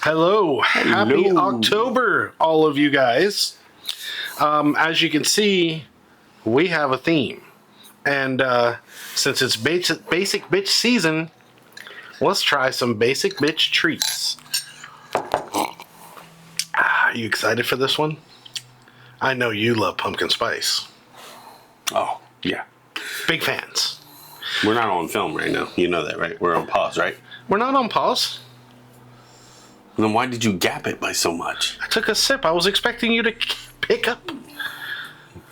Hello. Happy October, all of you guys. As you can see, we have a theme. And since it's Basic Bitch season, let's try some Basic Bitch treats. Are you excited for this one? I know you love pumpkin spice. Oh, yeah. Big fans. We're not on film right now. You know that, right? We're on pause, right? We're not on pause. Then why did you gap it by so much? I took a sip. I was expecting you to pick up.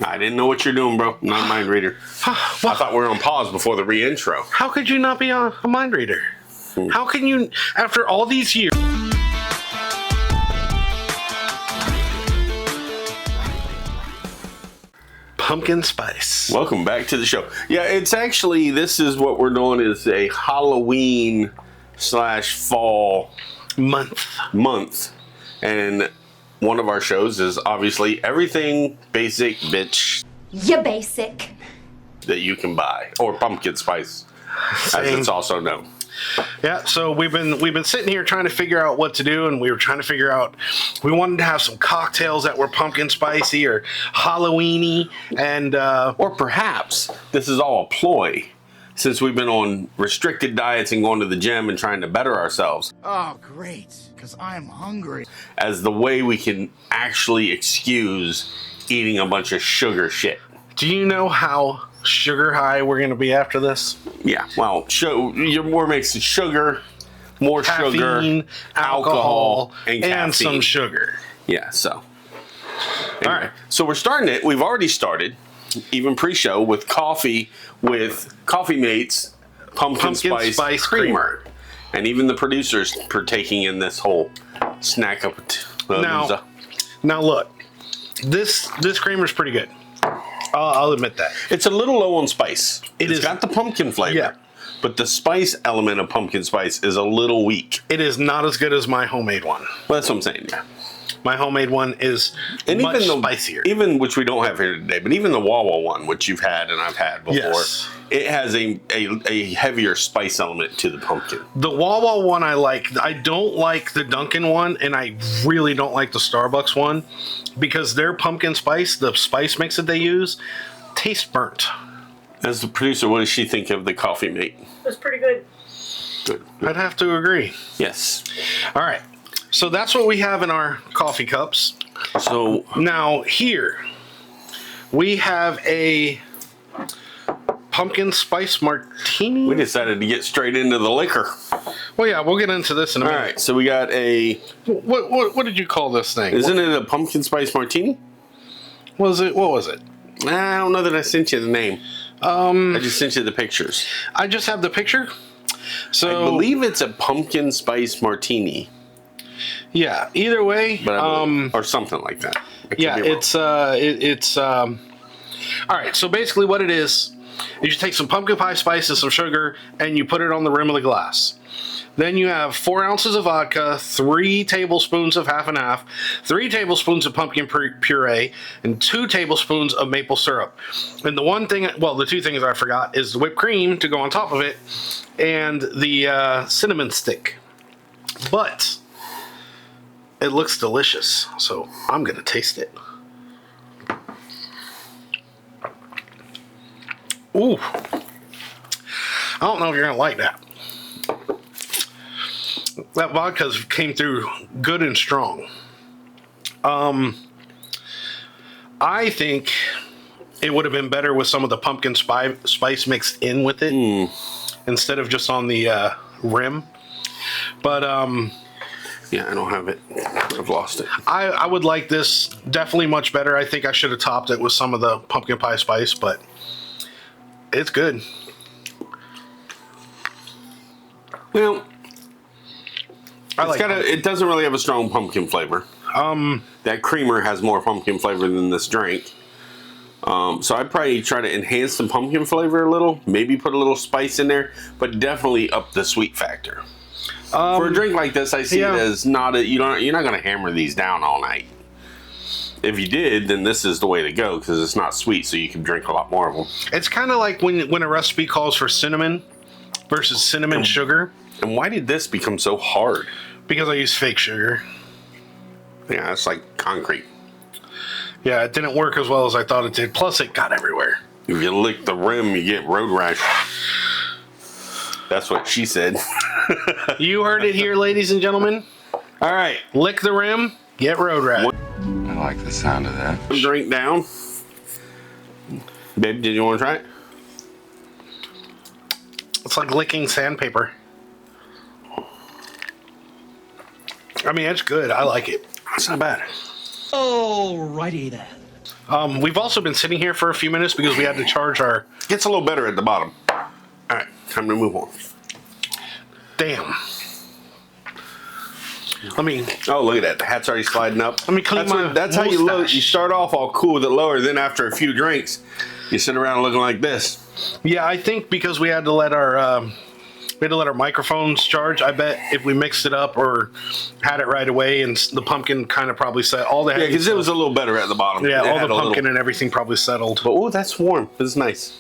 I didn't know what you're doing, bro. I'm not a mind reader. Well, I thought we were on pause before the re-intro. How could you not be a mind reader? How can you, after all these years... Pumpkin spice. Welcome back to the show. Yeah, it's actually, this is what we're doing is a Halloween / fall month. And one of our shows is obviously everything Basic Bitch. You basic. That you can buy. Or pumpkin spice, as it's also known. Yeah, so we've been sitting here trying to figure out what to do, and we were trying to figure out, we wanted to have some cocktails that were pumpkin spicy or Halloweeny, and or perhaps this is all a ploy, since we've been on restricted diets and going to the gym and trying to better ourselves. Oh, great, because I'm hungry. As the way we can actually excuse eating a bunch of sugar shit. Do you know how sugar high we're going to be after this? Yeah, well, you're more mixing sugar, more Caffeine, sugar, alcohol, and some sugar. Yeah, so. Anyway, all right. So we're starting it. We've already started, even pre-show, with coffee, with Coffee Mates pumpkin spice creamer. And even the producers partaking in this whole snack up. Now look, this creamer is pretty good. I'll admit that. It's a little low on spice. It's got the pumpkin flavor. Yeah. But the spice element of pumpkin spice is a little weak. It is not as good as my homemade one. Well, that's what I'm saying, yeah. My homemade one is much spicier. Even, which we don't have here today, but even the Wawa one, which you've had and I've had before, yes. It has a heavier spice element to the pumpkin. The Wawa one I like. I don't like the Dunkin' one, and I really don't like the Starbucks one, because their pumpkin spice, the spice mix that they use, tastes burnt. As the producer, what does she think of the Coffee Mate? It was pretty good. Good. I'd have to agree. Yes. All right. So that's what we have in our coffee cups. So now here we have a pumpkin spice martini. We decided to get straight into the liquor. Well, yeah, we'll get into this in a minute. All right, so we got a... What did you call this thing? Isn't it a pumpkin spice martini? What was it? I don't know that I sent you the name. I just sent you the pictures. I just have the picture. So I believe it's a pumpkin spice martini. Yeah, either way, or something like that. Yeah, it's all right. So basically, what it is you take some pumpkin pie spice and some sugar, and you put it on the rim of the glass. Then you have 4 ounces of vodka, 3 tablespoons of half and half, 3 tablespoons of pumpkin puree, and 2 tablespoons of maple syrup. And the 2 things I forgot is the whipped cream to go on top of it, and the cinnamon stick. But it looks delicious, so I'm gonna taste it. Ooh. I don't know if you're gonna like that. That vodka came through good and strong. I think it would have been better with some of the pumpkin spice mixed in with it instead of just on the rim. But yeah, I don't have it. I've lost it. I would like this definitely much better. I think I should have topped it with some of the pumpkin pie spice, but it's good. Well, it doesn't really have a strong pumpkin flavor. That creamer has more pumpkin flavor than this drink. So I'd probably try to enhance the pumpkin flavor a little. Maybe put a little spice in there, but definitely up the sweet factor. For a drink like this, I see it as you're not going to hammer these down all night. If you did, then this is the way to go because it's not sweet, so you can drink a lot more of them. It's kind of like when a recipe calls for cinnamon versus cinnamon sugar. And why did this become so hard? Because I use fake sugar. Yeah, it's like concrete. Yeah, it didn't work as well as I thought it did. Plus, it got everywhere. If you lick the rim, you get road rash. That's what she said. You heard it here, ladies and gentlemen. All right. Lick the rim, get road rash. I like the sound of that. One drink down. Babe, did you want to try it? It's like licking sandpaper. I mean, it's good. I like it. It's not bad. Alrighty then. We've also been sitting here for a few minutes because we had to charge our... Gets a little better at the bottom. All right, time to move on. Damn. Let me... Oh, look at that. The hat's already sliding up. Let me clean That's my how you look. mustache. You start off all cool with it lower, then after a few drinks, you sit around looking like this. Yeah, I think because we had to let our microphones charge. I bet if we mixed it up or had it right away, and the pumpkin kind of probably set all the Yeah, because it was a little better at the bottom. yeah, It all had the a pumpkin little- and everything probably settled. But oh, that's warm. It's nice.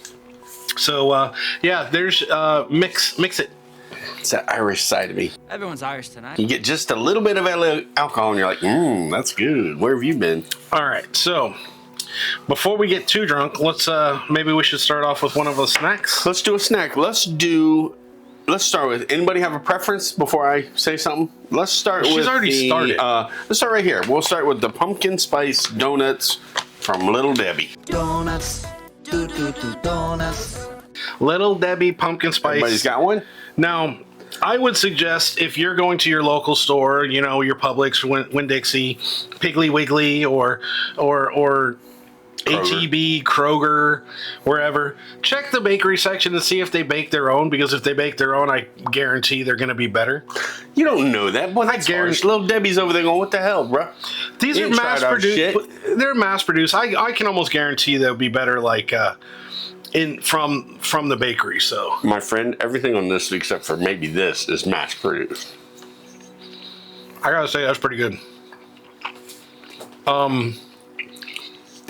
So yeah, there's mix it. It's that Irish side of me. Everyone's Irish tonight. You get just a little bit of alcohol, and you're like, that's good. Where have you been? All right, so before we get too drunk, let's maybe we should start off with one of the snacks. Let's do a snack. Let's start with. Anybody have a preference before I say something? Let's start with. She's already started. Let's start right here. We'll start with the pumpkin spice donuts from Little Debbie. Donuts. Donuts. Little Debbie pumpkin spice. Everybody's got one? Now, I would suggest if you're going to your local store, you know, your Publix, Winn-Dixie, Piggly Wiggly, or HEB, Kroger, wherever, check the bakery section to see if they bake their own, because if they bake their own, I guarantee they're going to be better. You don't know that. Boy, that's guarantee- harsh. Little Debbie's over there going, what the hell, bro? These You are ain't tried our shit. mass-produced. They're mass-produced. I can almost guarantee they'll be better, like, from the bakery, so. My friend, everything on this, except for maybe this, is mass produced. I gotta say, that's pretty good.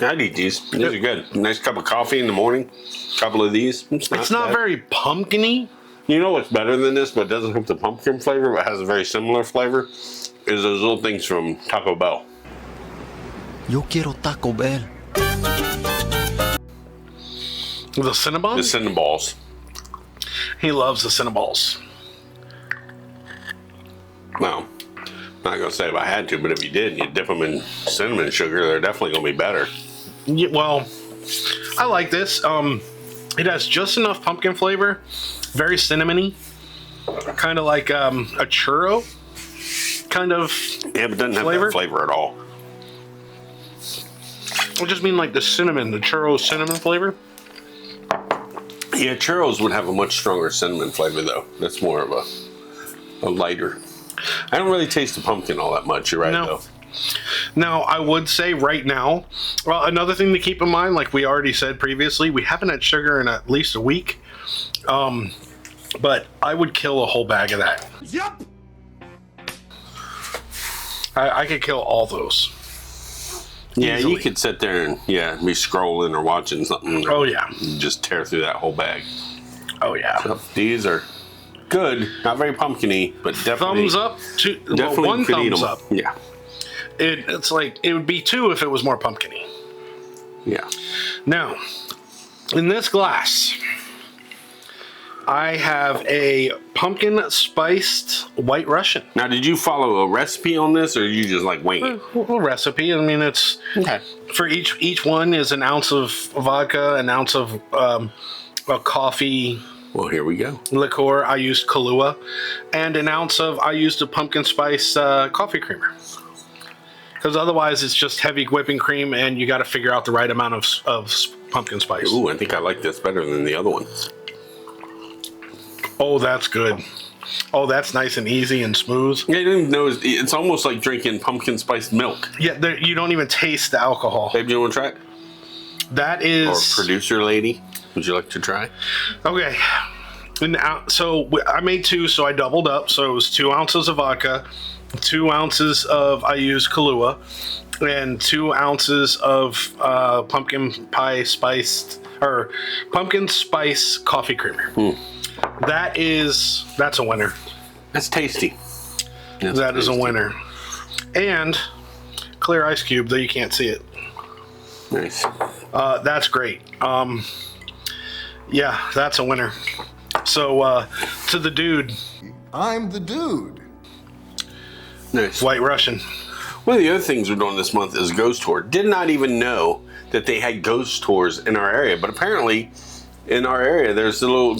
I'd eat these. These are good. Nice cup of coffee in the morning. Couple of these. It's not bad. very pumpkin-y. You know what's better than this, but doesn't have the pumpkin flavor, but has a very similar flavor, is those little things from Taco Bell. Yo quiero Taco Bell. The Cinnabon? The Cinnaballs. He loves the Cinnaballs. Well, not gonna say if I had to, but if you did, and you dip them in cinnamon sugar, they're definitely gonna be better. Yeah, well, I like this. It has just enough pumpkin flavor, very cinnamony, kind of like a churro, kind of. Yeah, but it doesn't have Flavor? that flavor at all. I just mean like the cinnamon, the churro cinnamon flavor. Yeah, churros would have a much stronger cinnamon flavor, though. That's more of a lighter. I don't really taste the pumpkin all that much. You're right, No. though. Now, I would say right now, well, another thing to keep in mind, like we already said previously, we haven't had sugar in at least a week. But I would kill a whole bag of that. Yup. I could kill all those. Yeah, Easily. you could sit there and be scrolling or watching something. Oh, yeah. And just tear through that whole bag. Oh, yeah. So, these are good, not very pumpkin-y, but definitely Thumbs up. Definitely One could eat thumbs 'em. up. Yeah, It's like, it would be two if it was more pumpkin-y. yeah. Now, in this glass, I have a pumpkin spiced White Russian. Now, did you follow a recipe on this, or you just like wing it? A recipe. I mean, it's Okay. for each one is an ounce of vodka, an ounce of a coffee Well, here we go. liqueur. I used Kahlua, and an ounce of I used a pumpkin spice coffee creamer. Because otherwise, it's just heavy whipping cream, and you got to figure out the right amount of pumpkin spice. Ooh, I think I like this better than the other one. Oh, that's good. Oh, that's nice and easy and smooth. I didn't even know it's almost like drinking pumpkin spiced milk. Yeah, you don't even taste the alcohol. Babe, do you want to try it? That Or is producer lady, would you like to try? okay. So I made two, so I doubled up. So it was 2 ounces of vodka, 2 ounces of I used Kahlua, and 2 ounces of pumpkin spice coffee creamer. That's a winner. That's tasty. That's that is a tasty. winner. And clear ice cube, though you can't see it. Nice. That's great. Yeah, that's a winner. So, to the dude, I'm the dude. Nice. White Russian. One of the other things we're doing this month is ghost tour. Did not even know that they had ghost tours in our area, but apparently in our area there's It's little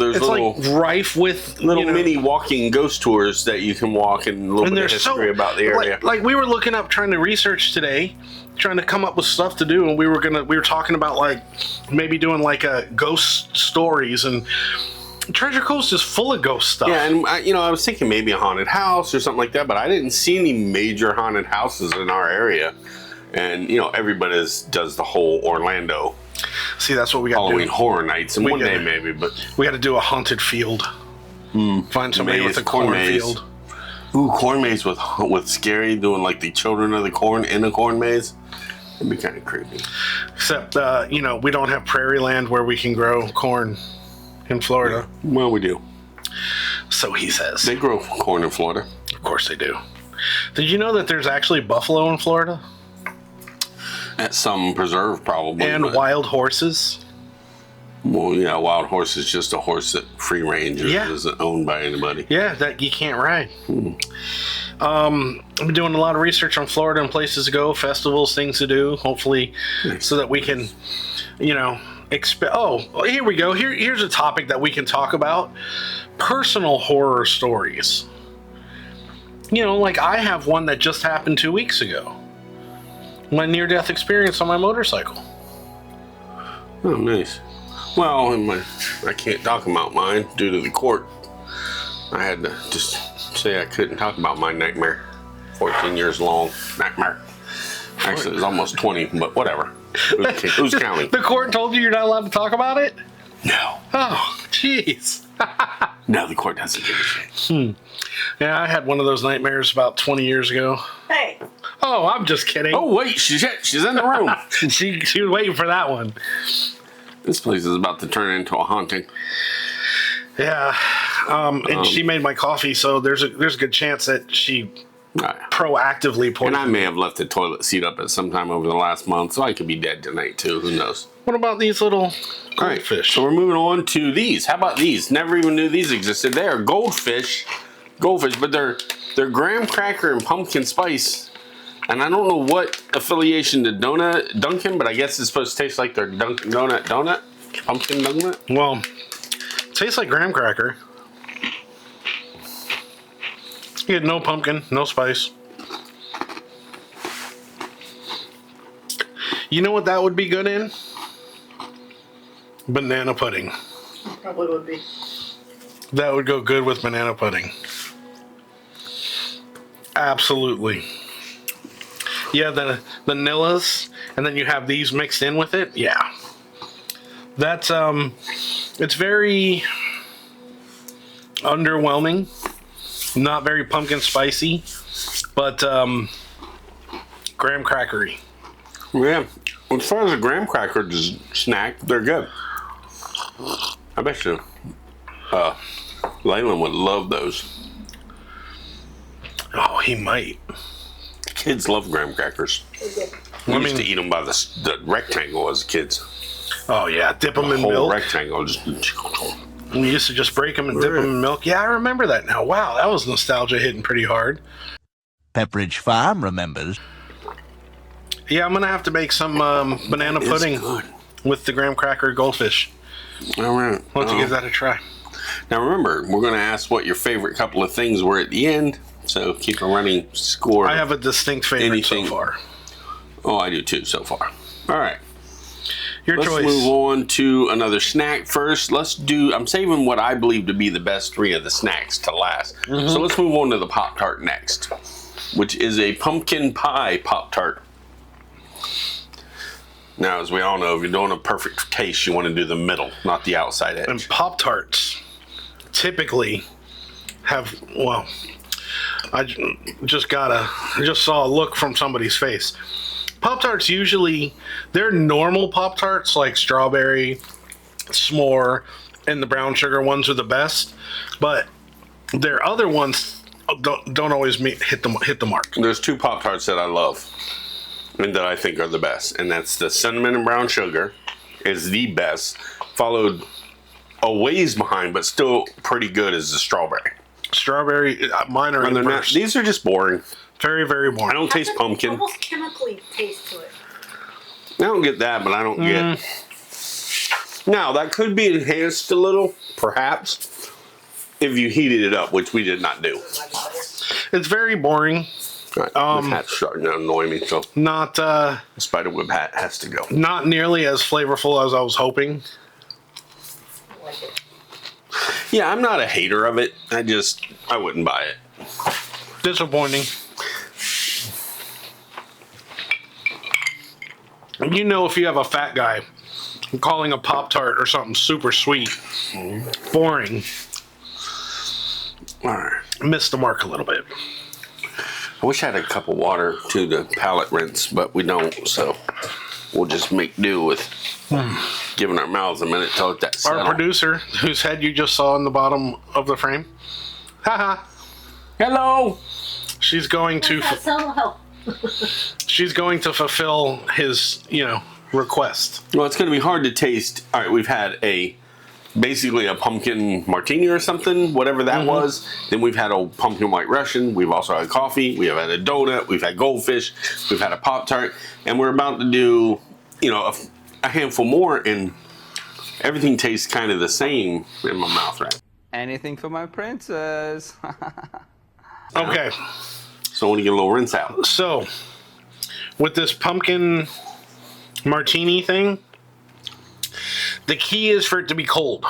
like rife with little mini walking ghost tours that you can walk and a little bit of history about the area. Like we were looking up, trying to research today, trying to come up with stuff to do, and we were talking about like maybe doing like a ghost stories, and Treasure Coast is full of ghost stuff. Yeah, and I was thinking maybe a haunted house or something like that, but I didn't see any major haunted houses in our area. And everybody does the whole Orlando See, that's what we got to Halloween do. Horror Nights, and We one day gotta- maybe, but We got to do a haunted field. Find somebody Maze, with a corn maze. cornfield. ooh, corn maze with Scary doing like the Children of the Corn in a corn maze. It'd be kind of creepy. Except, we don't have prairie land where we can grow corn in Florida. Well, we do. So he says. They grow corn in Florida. Of course they do. Did you know that there's actually buffalo in Florida? At some preserve, probably. And but- wild horses? Well, yeah, wild horse is just a horse that free range Yeah. isn't owned by anybody. Yeah, that you can't ride. I've been doing a lot of research on Florida and places to go, festivals, things to do, hopefully, so that we can, here we go. Here's a topic that we can talk about. Personal horror stories. Like I have one that just happened 2 weeks ago. My near-death experience on my motorcycle. Oh, nice. Well, I can't talk about mine due to the court. I had to just say I couldn't talk about my nightmare. 14 years long nightmare. Actually, it was almost 20, but whatever. Who's counting? The court told you you're not allowed to talk about it? No. Oh, jeez. No, the court doesn't give a shit. Yeah, I had one of those nightmares about 20 years ago. Hey. Oh, I'm just kidding. Oh, wait, she's in the room. she was waiting for that one. This place is about to turn into a haunting. Yeah, and she made my coffee, so there's a good chance that she proactively And poisoned. I may have left the toilet seat up at some time over the last month, so I could be dead tonight too. Who knows? What about these little All right, goldfish? so we're moving on to these. How about these? Never even knew these existed. They are goldfish, but they're graham cracker and pumpkin spice. And I don't know what affiliation to Dunkin', but I guess it's supposed to taste like their Dunkin' donut, pumpkin donut. Well, tastes like graham cracker. You get no pumpkin, no spice. You know what that would be good in? Banana pudding. Probably would be. That would go good with banana pudding. Absolutely. Yeah, the vanillas, and then you have these mixed in with it. Yeah. That's, it's very underwhelming. Not very pumpkin spicy, but, graham crackery. Yeah, as far as a graham cracker snack, they're good. I bet you Leyland would love those. Oh, he might. Kids love graham crackers. We used to eat them by the rectangle as kids. Oh yeah, dip them The in whole milk. rectangle. Just We used to just break them and dip them in milk. Yeah, I remember that now. Wow, that was nostalgia hitting pretty hard. Pepperidge Farm remembers. Yeah, I'm gonna have to make some banana It's pudding good. with the graham cracker goldfish. All right. Why don't you give that a try? Now remember, we're going to ask what your favorite couple of things were at the end. So keep a running score. I have a distinct favorite anything. so far. Oh, I do too so far. All right. Your Let's choice. move on to another snack first. I'm saving what I believe to be the best three of the snacks to last. Mm-hmm. So let's move on to the Pop-Tart next, which is a pumpkin pie Pop-Tart. Now, as we all know, if you're doing a perfect taste, you want to do the middle, not the outside edge. And Pop-Tarts typically have, well, I just saw a look from somebody's face. Pop-Tarts usually, they're normal Pop-Tarts like strawberry, s'more, and the brown sugar ones are the best. But their other ones don't always hit the mark. There's 2 Pop-Tarts that I love and that I think are the best, and that's the cinnamon and brown sugar is the best, followed a ways behind, but still pretty good, is the strawberry. Strawberry, mine are inverse. These are just boring. Very, very boring. I don't taste pumpkin. Almost chemically taste to it. I don't get that, but I don't get. Now that could be enhanced a little, perhaps, if you heated it up, which we did not do. It's very boring. Right. This hat's starting to annoy me, so Not the spiderweb hat has to go. not nearly as flavorful as I was hoping. Yeah, I'm not a hater of it. I wouldn't buy it. Disappointing. You know, if you have a fat guy calling a Pop-Tart or something super sweet, boring, All right. missed the mark a little bit. I wish I had a cup of water to the palate rinse, but we don't, so we'll just make do with giving our mouths a minute to let that settle. Our producer, whose head you just saw in the bottom of the frame, haha, Hello! she's going to Solo. she's going to fulfill his, request. Well, it's going to be hard to taste. All right, we've had basically a pumpkin martini or something, whatever that was. Then we've had a pumpkin white Russian. We've also had coffee. We have had a donut. We've had goldfish. We've had a Pop-Tart. And we're about to do, a handful more, and everything tastes kind of the same in my mouth, right? Anything for my princess. Okay, So I want to get a little rinse out. so with this pumpkin martini thing, the key is for it to be cold.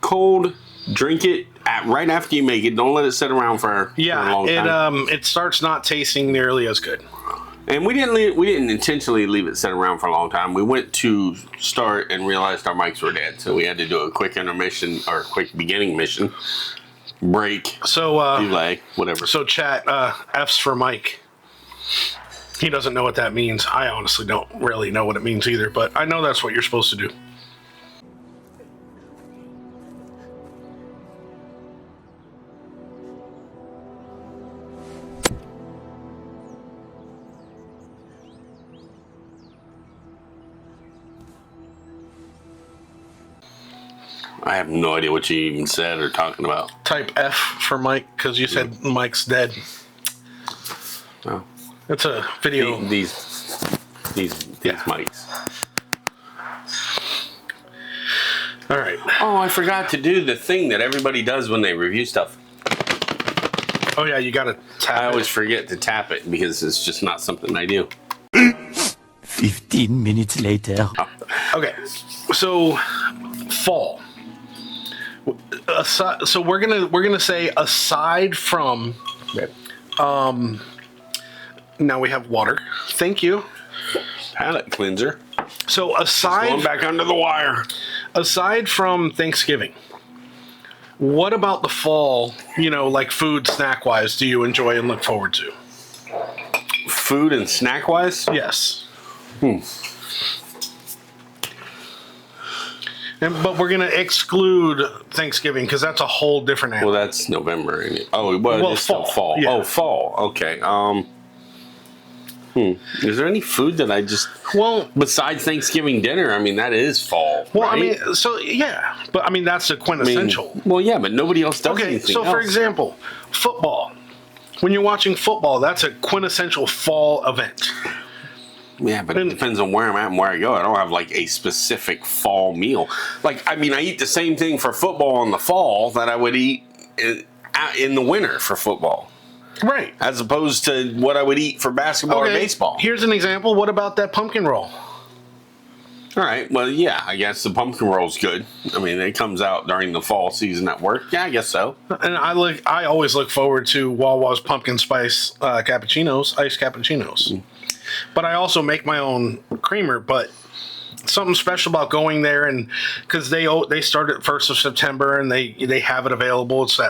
Cold, drink it right after you make it. Don't let it sit around for a long time. It starts not tasting nearly as good. And we didn't intentionally leave it set around for a long time. We went to start and realized our mics were dead, so we had to do a quick intermission or a quick beginning mission, break, So delay, whatever. so chat, F's for Mike. He doesn't know what that means. I honestly don't really know what it means either, but I know that's what you're supposed to do. I have no idea what you even said or talking about. Type F for Mike because you said Mike's dead. Oh. It's a video. These mics. All right. Oh, I forgot to do the thing that everybody does when they review stuff. Oh yeah, you gotta tap. I always forget to tap it because it's just not something I do. 15 minutes later. Okay, so fall. So we're gonna say aside from. Now we have water. Thank you. Palate cleanser. So Going aside back under the wire. aside from Thanksgiving, what about the fall? Like food snack wise, do you enjoy and look forward to? Food and snack wise? Yes. But we're gonna exclude Thanksgiving because that's a whole different animal. Well, that's November. Ain't it? Oh, well, it's still fall. Yeah. Oh, fall. Okay. Is there any food that I just besides Thanksgiving dinner? I mean, that is fall. Well, right? I mean, so yeah, but I mean that's the quintessential. Well, yeah, but nobody else does Okay, anything so for else. example, football. When you're watching football, that's a quintessential fall event. Yeah, but it depends on where I'm at and where I go. I don't have like a specific fall meal. Like, I mean, I eat the same thing for football in the fall that I would eat in the winter for football. Right. As opposed to what I would eat for basketball or baseball. Here's an example. What about that pumpkin roll? All right. Well, yeah, I guess the pumpkin roll's good. I mean, it comes out during the fall season at work. Yeah, I guess so. And I always look forward to Wawa's pumpkin spice cappuccinos, iced cappuccinos. But I also make my own creamer. But something special about going there, and because they start at 1st of September and they have it available. It's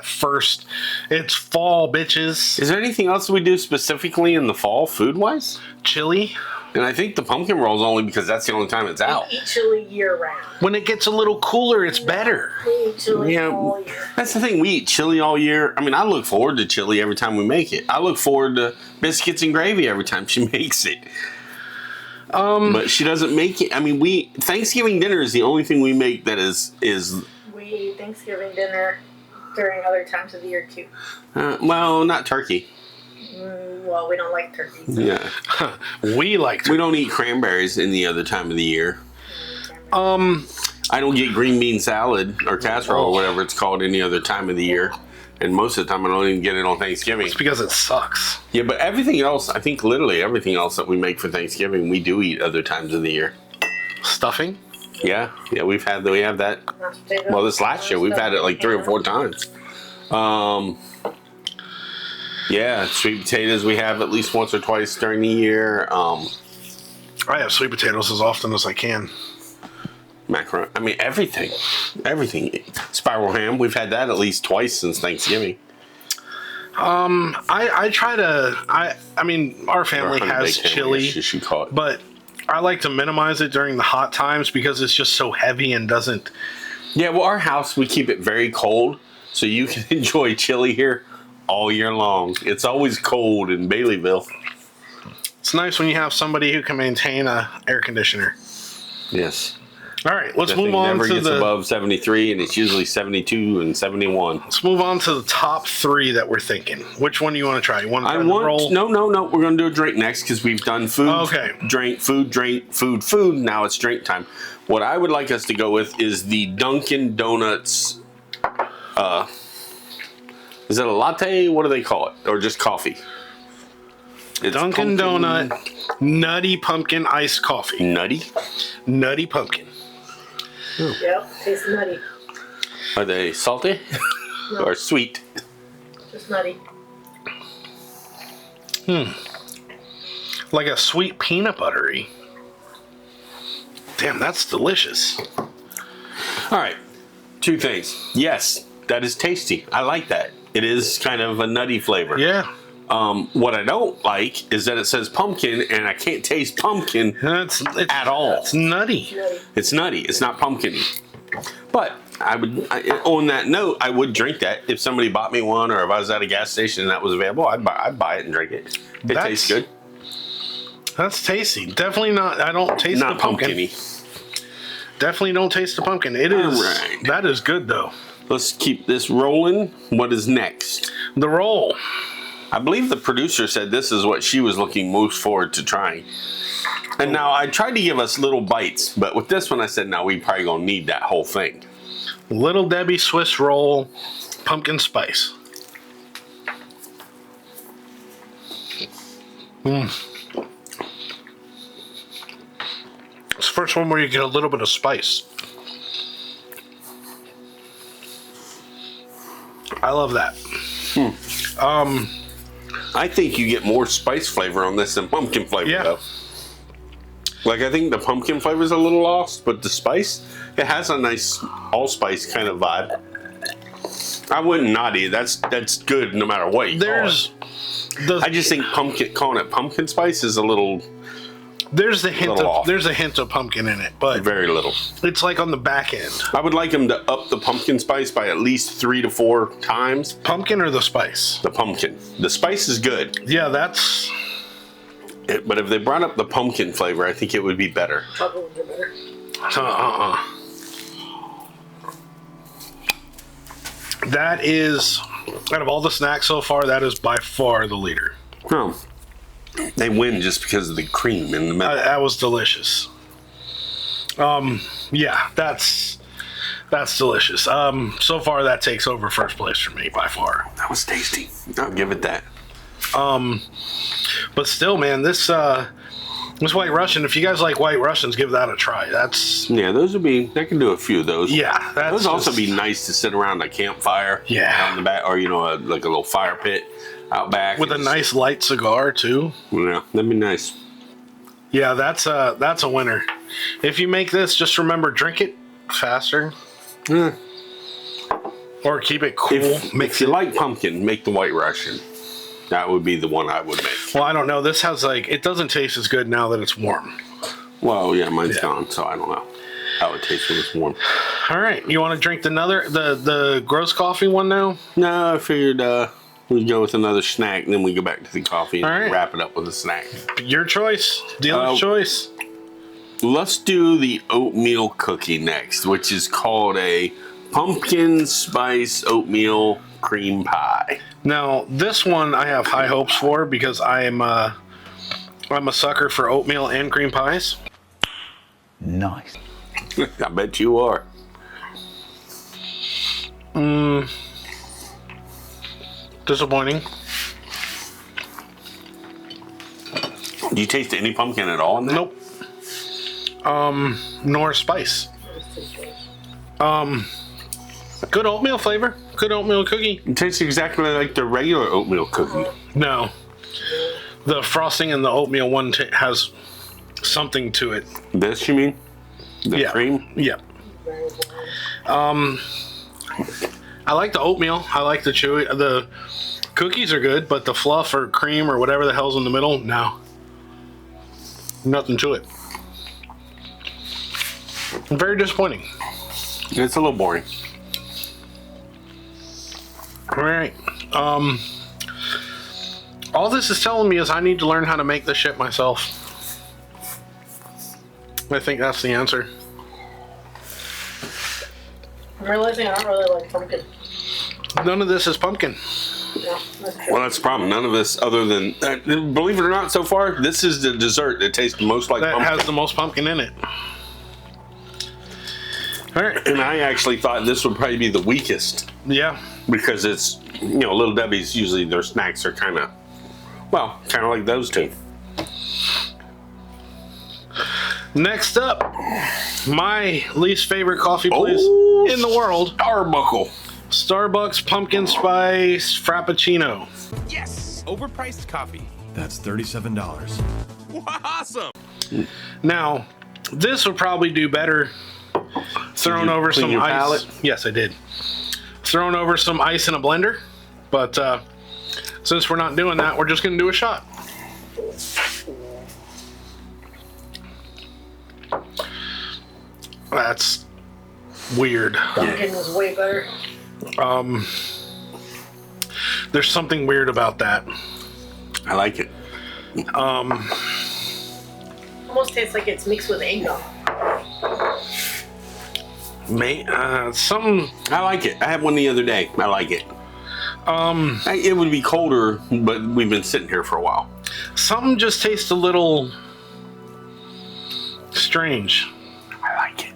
it's fall, bitches. Is there anything else we do specifically in the fall, food wise? Chili. And I think the pumpkin roll is only because that's the only time it's out. We eat chili year round. When it gets a little cooler, it's better. We eat chili Yeah, all year. that's the thing. We eat chili all year. I mean, I look forward to chili every time we make it. I look forward to biscuits and gravy every time she makes it. But she doesn't make it. I mean, Thanksgiving dinner is the only thing we make that is. We eat Thanksgiving dinner during other times of the year too. Well, not turkey. Well, we don't like turkey. So. Yeah, We like to. we don't eat cranberries any other time of the year. I don't get green bean salad or casserole or whatever it's called any other time of the year. And most of the time I don't even get it on Thanksgiving. It's because it sucks. Yeah, but everything else, I think literally everything else that we make for Thanksgiving, we do eat other times of the year. Stuffing? Yeah, we have that. Well, this last year we've had it like 3 or 4 times. Yeah, sweet potatoes we have at least once or twice during the year. I have sweet potatoes as often as I can. Macaroni. I mean, everything. Spiral ham. We've had that at least twice since Thanksgiving. I try to. I mean, our family has chili, You should call it. but I like to minimize it during the hot times because it's just so heavy and doesn't. Yeah, well, our house we keep it very cold, so you can enjoy chili here all year long. It's always cold in Baileyville. It's nice when you have somebody who can maintain a air conditioner. Yes. All right, let's That move thing on never to gets the. above 73, and it's usually 72 and 71. Let's move on to the top 3 that we're thinking. Which one do you want to try? You want to try the roll? No. We're going to do a drink next because we've done food, Okay. drink, food, drink, food. Now it's drink time. What I would like us to go with is the Dunkin' Donuts. Is it a latte? What do they call it? Or just coffee? It's Dunkin' Donut Nutty Pumpkin Iced Coffee. Nutty? Nutty Pumpkin. Yep, tastes nutty. Are they salty No. or sweet? Just nutty. Like a sweet peanut buttery. Damn, that's delicious. All right, 2 things. Yes, that is tasty. I like that. It is kind of a nutty flavor. Yeah. What I don't like is that it says pumpkin, and I can't taste pumpkin It's at all. It's nutty. Nutty. It's nutty. It's not pumpkin-y. But on that note, I would drink that if somebody bought me one, or if I was at a gas station and that was available. I'd buy it and drink it. It tastes good. That's tasty. Definitely not. I don't taste Not the pumpkin. pumpkin-y. Definitely don't taste the pumpkin. It is. right. That is good though. Let's keep this rolling. What is next? The roll. I believe the producer said this is what she was looking most forward to trying. And now I tried to give us little bites, but with this one I said, no, we probably gonna need that whole thing. Little Debbie Swiss roll, pumpkin spice. It's the first one where you get a little bit of spice. I love that. I think you get more spice flavor on this than pumpkin flavor, Yeah. though. Like, I think the pumpkin flavor is a little lost, but the spice, it has a nice allspice kind of vibe. I wouldn't not eat. That's good no matter what you There's call it. I just think calling it pumpkin spice is a little, there's the hint Little of off. there's a hint of pumpkin in it, but very little. it's like on the back end. I would like them to up the pumpkin spice by at least 3 to 4 times. Pumpkin or the spice? The pumpkin. The spice is good, Yeah, that's but if they brought up the pumpkin flavor, I think it would be better. Probably better. That is, out of all the snacks so far, that is by far the leader. Oh, they win just because of the cream in the middle. That was delicious. Yeah, that's delicious. So far that takes over first place for me by far. That was tasty. I'll give it that. But still, man, this White Russian. If you guys like White Russians, give that a try. That's Yeah, those would be. I can do a few of those. yeah. That's Those also just- be nice to sit around a campfire. Yeah. out in the back, or like a little fire pit out back with a and nice light cigar too. Yeah, that'd be nice. Yeah, that's a winner. If you make this, just remember, drink it faster. Or keep it cool. If you like pumpkin, make the White Russian. That would be the one I would make. Well, I don't know. This has like, it doesn't taste as good now that it's warm. Well, yeah, mine's gone, so I don't know how it tastes when it's warm. All right, you want to drink the gross coffee one now? No, I figured we'd go with another snack, and then we go back to the coffee and wrap it up with a snack. Your choice. Dealer's choice. Let's do the oatmeal cookie next, which is called a pumpkin spice oatmeal cream pie. Now, this one I have high hopes for because I'm a sucker for oatmeal and cream pies. Nice. I bet you are. Disappointing. Do you taste any pumpkin at all in that? Nope. Nor spice. Good oatmeal flavor. Good oatmeal cookie. It tastes exactly like the regular oatmeal cookie. No. The frosting in the oatmeal one has something to it. This, you mean? The cream? Yeah. I like the oatmeal. I like the chewy. The cookies are good, but the fluff or cream or whatever the hell's in the middle, no. Nothing to it. Very disappointing. It's a little boring. All right. All this is telling me is I need to learn how to make this shit myself. I think that's the answer. I'm realizing I don't really like pumpkin. None of this is pumpkin. No, that's true. Well, that's the problem. None of this, other than, believe it or not, so far, this is the dessert that tastes the most like That pumpkin. has the most pumpkin in it. All right. And I actually thought this would probably be the weakest Yeah. because it's, Little Debbie's, usually their snacks are kind of like those two. Next up, my least favorite coffee place in the world. Starbuckle. Starbucks Pumpkin Spice Frappuccino. Yes! Overpriced coffee. That's $37. Awesome! Now, this would probably do better thrown over clean some your ice. palate? Yes, I did. Thrown over some ice in a blender. But since we're not doing that, we're just going to do a shot. That's weird. Pumpkin was way better. There's something weird about that. I like it. Almost tastes like it's mixed with eggnog. Something. I like it. I had one the other day. I like it. It would be colder, but we've been sitting here for a while. Something just tastes a little strange. I like it.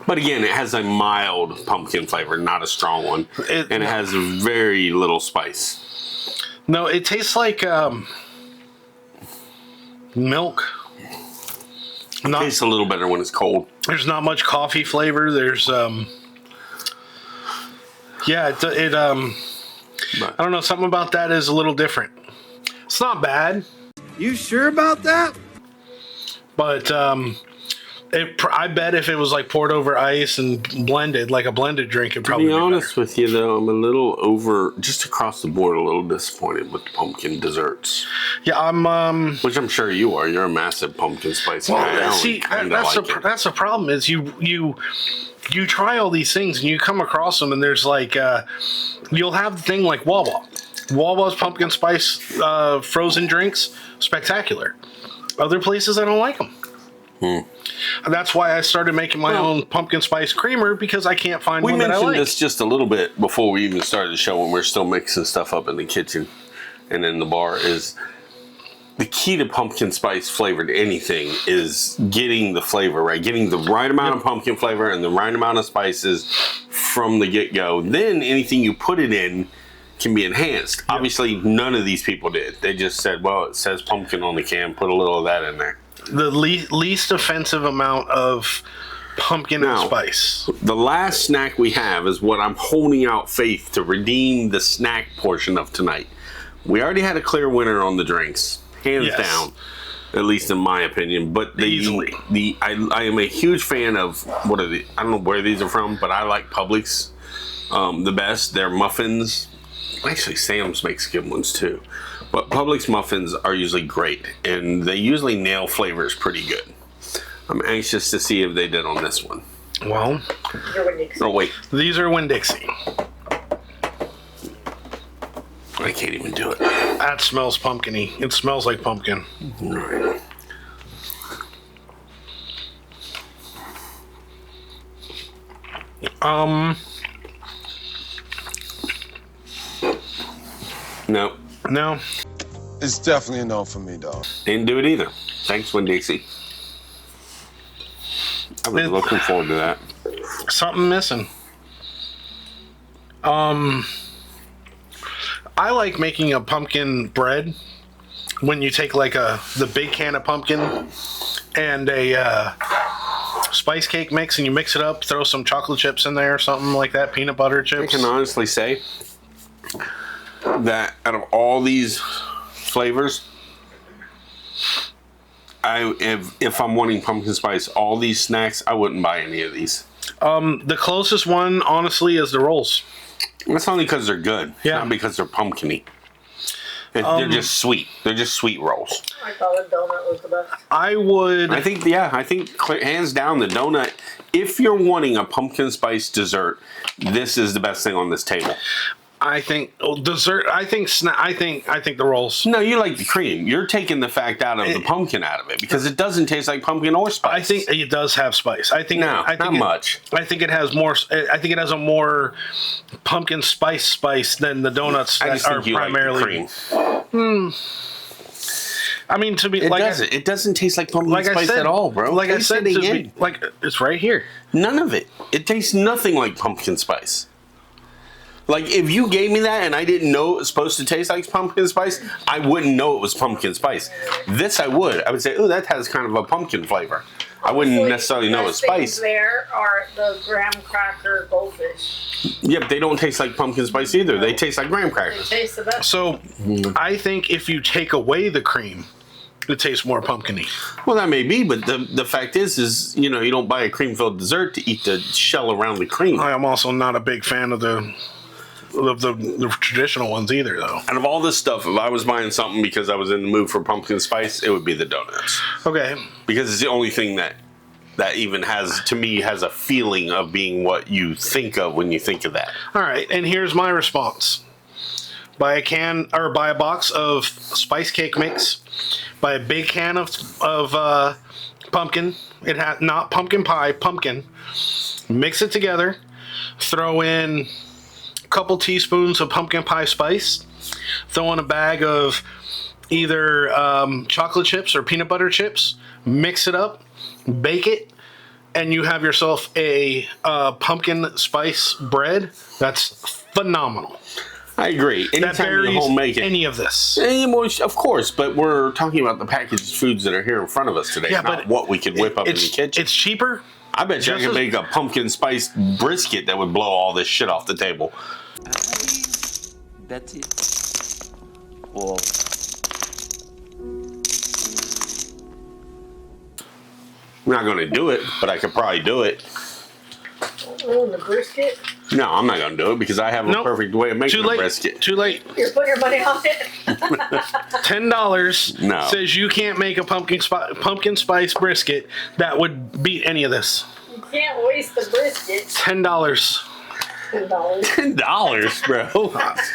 But again, it has a mild pumpkin flavor, not a strong one. And it has very little spice. No, it tastes like milk. It tastes a little better when it's cold. There's not much coffee flavor. There's I don't know, something about that is a little different. It's not bad. You sure about that? But I bet if it was like poured over ice and blended, like a blended drink, it'd probably To be be honest better. with you, though, I'm a little just across the board, a little disappointed with the pumpkin desserts. Yeah, I'm. Which I'm sure you are. You're a massive pumpkin spice guy. Well, see, that's the problem is you try all these things and you come across them and there's like you'll have the thing like Wawa. Wawa's pumpkin spice frozen drinks, spectacular. Other places I don't like them. And that's why I started making my own pumpkin spice creamer because I can't find one that I like. We mentioned this just a little bit before we even started the show when we're still mixing stuff up in the kitchen and in the bar is the key to pumpkin spice flavored anything is getting the flavor right, getting the right amount of pumpkin flavor and the right amount of spices from the get-go. Then anything you put it in can be enhanced. Obviously, none of these people did. They just said, well, it says pumpkin on the can, put a little of that in there. The least offensive amount of pumpkin and spice. The last snack we have is what I'm holding out faith to redeem the snack portion of tonight. We already had a clear winner on the drinks, hands down, at least in my opinion. But I am a huge fan of I don't know where these are from, but I like Publix the best. Their muffins, actually Sam's makes good ones too, but Publix muffins are usually great, and they usually nail flavors pretty good. I'm anxious to see if they did on this one. Well, oh wait, these are Winn-Dixie. I can't even do it. That smells pumpkin-y. It smells like pumpkin. All right. No. No. It's definitely a no for me, dog. Didn't do it either. Thanks, Winn-Dixie. I was looking forward to that. Something missing. I like making a pumpkin bread when you take like the big can of pumpkin and a spice cake mix and you mix it up, throw some chocolate chips in there or something like that, peanut butter chips. I can honestly say that out of all these flavors, if I'm wanting pumpkin spice, all these snacks, I wouldn't buy any of these. The closest one, honestly, is the rolls. That's only because they're good. Yeah. Not because they're pumpkin-y. They're just sweet. They're just sweet rolls. I thought a donut was the best. I think hands down the donut, if you're wanting a pumpkin spice dessert, this is the best thing on this table. I think dessert. I think the rolls. No, you like the cream. You're taking the fact out of the pumpkin out of it because it doesn't taste like pumpkin or spice. I think it does have spice. I think not much. I think it has more. I think it has a more pumpkin spice than the donuts I that just are think you primarily. like the cream. I mean, to be it doesn't taste like pumpkin spice at all, bro. Like Taste I said, it again. it's right here. None of it. It tastes nothing like pumpkin spice. Like, if you gave me that and I didn't know it was supposed to taste like pumpkin spice, I wouldn't know it was pumpkin spice. This I would. I would say, oh, that has kind of a pumpkin flavor. I wouldn't necessarily know it's spice. There are the graham cracker goldfish. Yep, they don't taste like pumpkin spice either. They taste like graham They crackers. taste the best. So, I think if you take away the cream, it tastes more pumpkin-y. Well, that may be, but the fact is, you don't buy a cream-filled dessert to eat the shell around the cream. I am also not a big fan of the traditional ones either, though. Out of all this stuff, if I was buying something because I was in the mood for pumpkin spice, it would be the donuts. Okay. Because it's the only thing that even has, to me, has a feeling of being what you think of when you think of that. All right, and here's my response. Buy a box of spice cake mix. Buy a big can of pumpkin. It has not pumpkin pie, pumpkin. Mix it together. Throw in couple teaspoons of pumpkin pie spice, throw in a bag of either chocolate chips or peanut butter chips, mix it up, bake it, and you have yourself a pumpkin spice bread that's phenomenal. I agree. Anytime you homemade any of this. Of course, but we're talking about the packaged foods that are here in front of us today, not what we could whip up in the kitchen. It's cheaper. I bet you I could make a pumpkin spice brisket that would blow all this shit off the table. That's it. Well, I'm not going to do it, but I could probably do it. Oh, the brisket? No, I'm not going to do it because I have a perfect way of making a brisket. Too late. You're putting your money on it? $10 says you can't make a pumpkin spice brisket that would beat any of this. You can't waste the brisket. $10. $10, bro.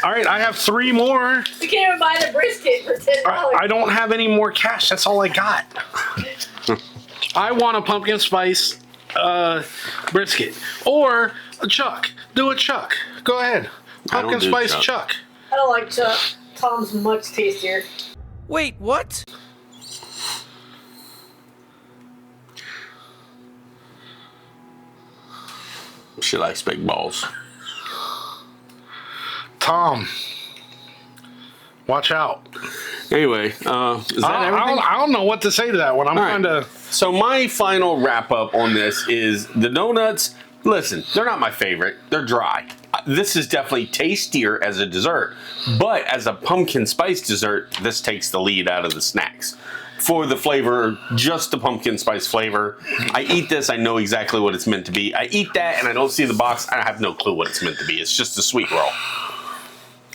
All right, I have 3 more. You can't even buy the brisket for $10. I don't have any more cash. That's all I got. I want a pumpkin spice brisket or a chuck. Do a chuck. Go ahead. Pumpkin spice chuck. I don't like chuck. Tom's much tastier. Wait, what? She likes big balls. Tom, watch out. Anyway, is that everything? I don't know what to say to that one. I'm trying to. So my final wrap up on this is the donuts. Listen, they're not my favorite. They're dry. This is definitely tastier as a dessert, but as a pumpkin spice dessert, this takes the lead out of the snacks. for the flavor, just the pumpkin spice flavor. I eat this, I know exactly what it's meant to be. I eat that and I don't see the box, I have no clue what it's meant to be. It's just a sweet roll.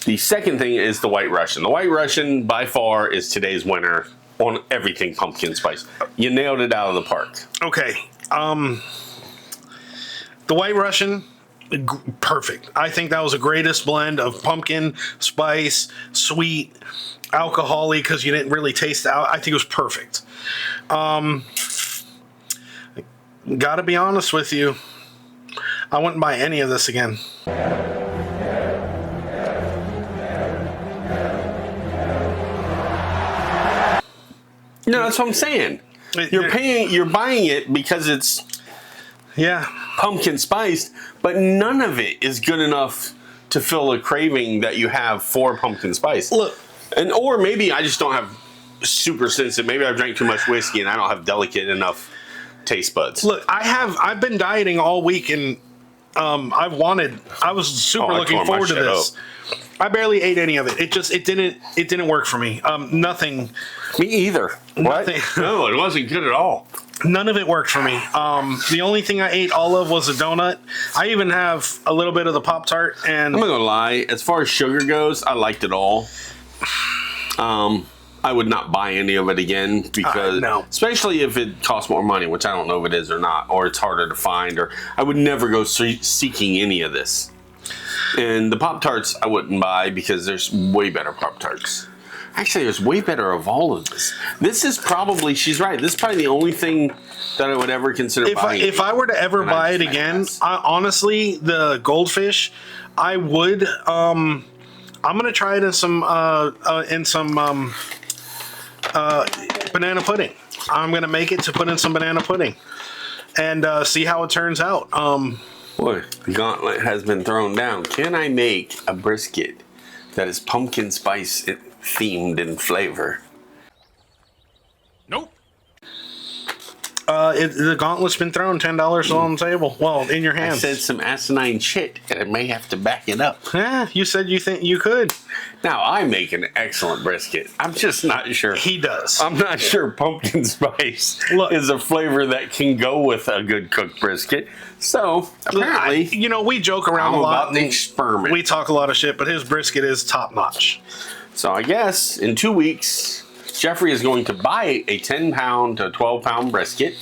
The second thing is the White Russian. The White Russian, by far, is today's winner on everything pumpkin spice. You nailed it out of the park. Okay. The White Russian, perfect. I think that was the greatest blend of pumpkin, spice, sweet, alcoholic, because you didn't really taste it out. I think it was perfect. Gotta be honest with you, I wouldn't buy any of this again. No, that's what I'm saying. You're buying it because it's pumpkin spiced, but none of it is good enough to fill a craving that you have for pumpkin spice. Look, or maybe I just don't have super sensitive. Maybe I've drank too much whiskey and I don't have delicate enough taste buds. Look, I've been dieting all week, and I was super looking forward to this. I barely ate any of it. It didn't work for me. Nothing. Me either. What? No, it wasn't good at all. None of it worked for me. The only thing I ate all of was a donut. I even have a little bit of the Pop-Tart. And I'm not gonna lie, as far as sugar goes, I liked it all. I would not buy any of it again because, especially if it costs more money, which I don't know if it is or not, or it's harder to find, or I would never go seeking any of this. And the Pop-Tarts I wouldn't buy because there's way better Pop-Tarts. Actually, there's way better of all of this. This is probably, she's right, this is probably the only thing that I would ever consider buying. If I were to ever buy it again, honestly, the Goldfish, I would, I'm going to try it in some banana pudding. I'm going to make it to put in some banana pudding and see how it turns out. Boy, the gauntlet has been thrown down. Can I make a brisket that is pumpkin spice themed in flavor? Nope. The gauntlet's been thrown. $10 on the table. Well, in your hands. I said some asinine shit, and I may have to back it up. Yeah, you said you think you could. Now, I make an excellent brisket. I'm just not sure. He does. I'm not sure pumpkin spice is a flavor that can go with a good cooked brisket. So, apparently, we joke around a lot. About the experiment. We talk a lot of shit, but his brisket is top notch. So, I guess in 2 weeks, Jeffrey is going to buy a 10-pound to 12-pound brisket,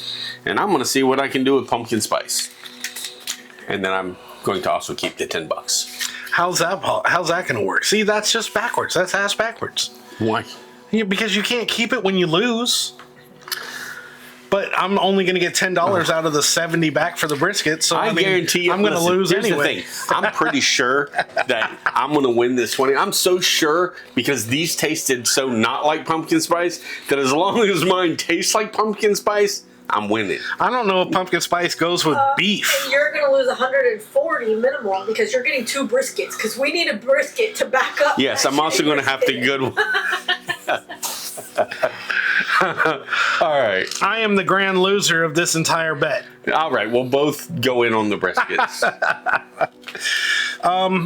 and I'm going to see what I can do with pumpkin spice. And then I'm going to also keep the $10. How's that going to work? See, that's just backwards. That's ass backwards. Why? Because you can't keep it when you lose. But I'm only going to get $10 out of the $70 back for the brisket. So I guarantee you, I'm going to lose anyway. The thing. I'm pretty sure that I'm going to win this 20. I'm so sure because these tasted so not like pumpkin spice that as long as mine tastes like pumpkin spice, I'm winning. I don't know if pumpkin spice goes with beef. You're going to lose 140 minimum because you're getting 2 briskets because we need a brisket to back up. Yes, I'm also going to have to good one. All right. I am the grand loser of this entire bet. All right, we'll both go in on the briskets.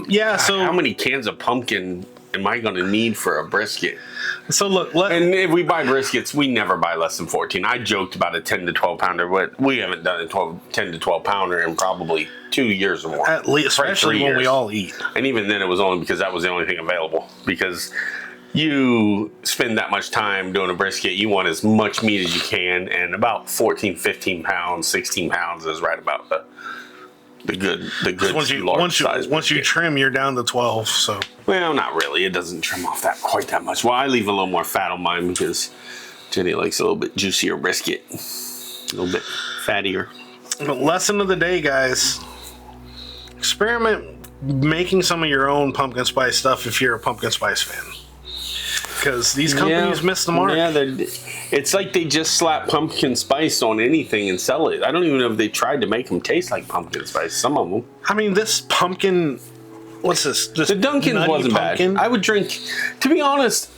Yeah, so how many cans of pumpkin am I going to need for a brisket? So look, and if we buy briskets, we never buy less than 14. I joked about a 10 to 12 pounder, but we haven't done a 10 to 12 pounder in probably 2 years or more. At least, especially when we all eat. And even then, it was only because that was the only thing available. Because you spend that much time doing a brisket, you want as much meat as you can, and about 14, 15 pounds, 16 pounds is right about the good once you trim, you're down to 12. So well, not really. It doesn't trim off quite that much. Well, I leave a little more fat on mine because Jenny likes a little bit juicier brisket, a little bit fattier. But lesson of the day, guys: experiment making some of your own pumpkin spice stuff if you're a pumpkin spice fan. Because these companies miss the mark. Yeah, it's like they just slap pumpkin spice on anything and sell it. I don't even know if they tried to make them taste like pumpkin spice. Some of them. I mean, this pumpkin. What's this? The Dunkin's wasn't pumpkin? bad. I would drink. To be honest,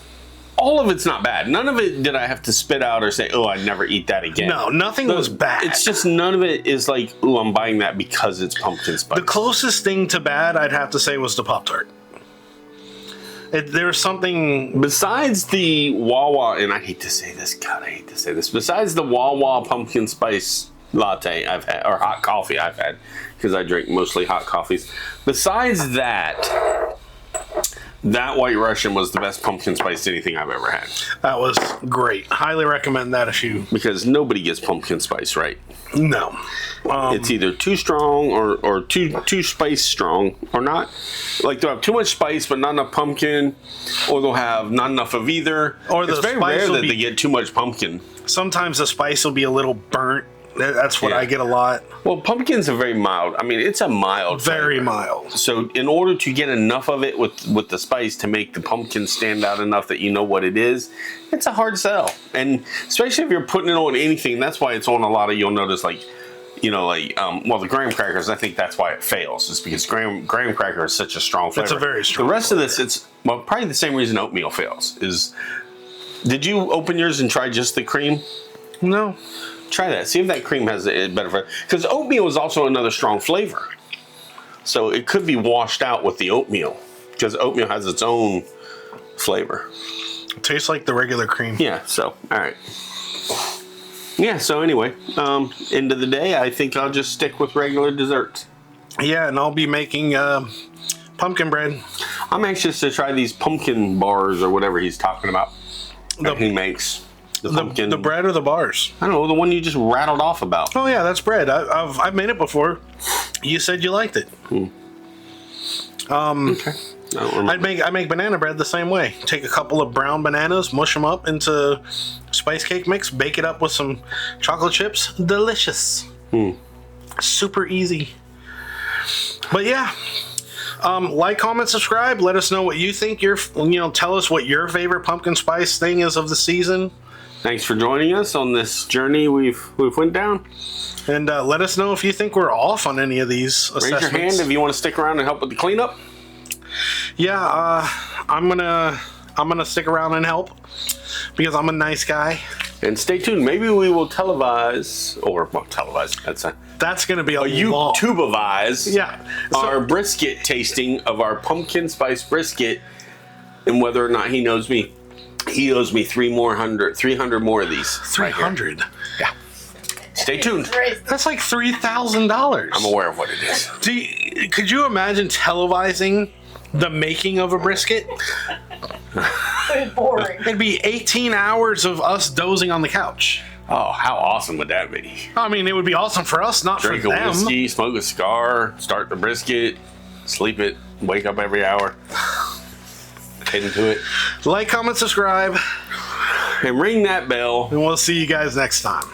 all of it's not bad. None of it did I have to spit out or say, "Oh, I'd never eat that again." No, nothing was bad. It's just none of it is like, "Oh, I'm buying that because it's pumpkin spice." The closest thing to bad I'd have to say was the Pop-Tart. There's something besides the Wawa, and I hate to say this, God, I hate to say this. Besides the Wawa pumpkin spice latte I've had, or hot coffee I've had, because I drink mostly hot coffees. Besides that, that White Russian was the best pumpkin spice anything I've ever had. That was great. Highly recommend that issue. Because nobody gets pumpkin spice right. No. It's either too strong or too spice strong or not. Like they'll have too much spice but not enough pumpkin, or they'll have not enough of either. Or it's very rare that they get too much pumpkin. Sometimes the spice will be a little burnt. That's what I get a lot. Well, pumpkin's a very mild. I mean, it's a mild. Very flavor. mild. So in order to get enough of it with the spice to make the pumpkin stand out enough that you know what it is, it's a hard sell. And especially if you're putting it on anything, that's why it's on a lot of, you'll notice like, you know, like, well, the graham crackers, I think that's why it fails. It's because graham cracker is such a strong flavor. It's a very strong The rest of this, it's, well, probably the same reason oatmeal fails is, did you open yours and try just the cream? No. Try that. See if that cream has a better flavor. Because oatmeal is also another strong flavor. So it could be washed out with the oatmeal. Because oatmeal has its own flavor. It tastes like the regular cream. Yeah, so, alright. Yeah, so anyway, end of the day, I think I'll just stick with regular desserts. Yeah, and I'll be making pumpkin bread. I'm anxious to try these pumpkin bars or whatever he's talking about that he makes. The bread or the bars? I don't know, the one you just rattled off about. Oh yeah, that's bread. I've made it before. You said you liked it. Okay. I make banana bread the same way. Take a couple of brown bananas, mush them up into spice cake mix, bake it up with some chocolate chips. Delicious. Super easy. But yeah. Like, comment, subscribe. Let us know what you think. Tell us what your favorite pumpkin spice thing is of the season. Thanks for joining us on this journey we've went down. And let us know if you think we're off on any of these assessments. Raise your hand if you want to stick around and help with the cleanup. Yeah, I'm gonna stick around and help because I'm a nice guy. And stay tuned. Maybe we will televise, or well, televise. That's gonna be a YouTubeavize. Yeah. Our brisket tasting of our pumpkin spice brisket, and whether or not he knows me. He owes me 300 more of these. 300. Yeah. Stay tuned. That's like $3,000. I'm aware of what it is. Could you imagine televising the making of a brisket? Boring. It'd be 18 hours of us dozing on the couch. Oh, how awesome would that be? I mean, it would be awesome for us, not Drink for them. Drink a whiskey, smoke a cigar, start the brisket, sleep it, wake up every hour. Head into it. Like, comment, subscribe. And ring that bell. And we'll see you guys next time.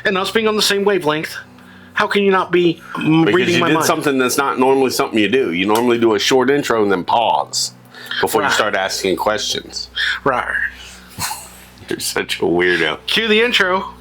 And us being on the same wavelength, how can you not be reading my mind? Because you did something that's not normally something you do. You normally do a short intro and then pause before you start asking questions. Right. You're such a weirdo. Cue the intro.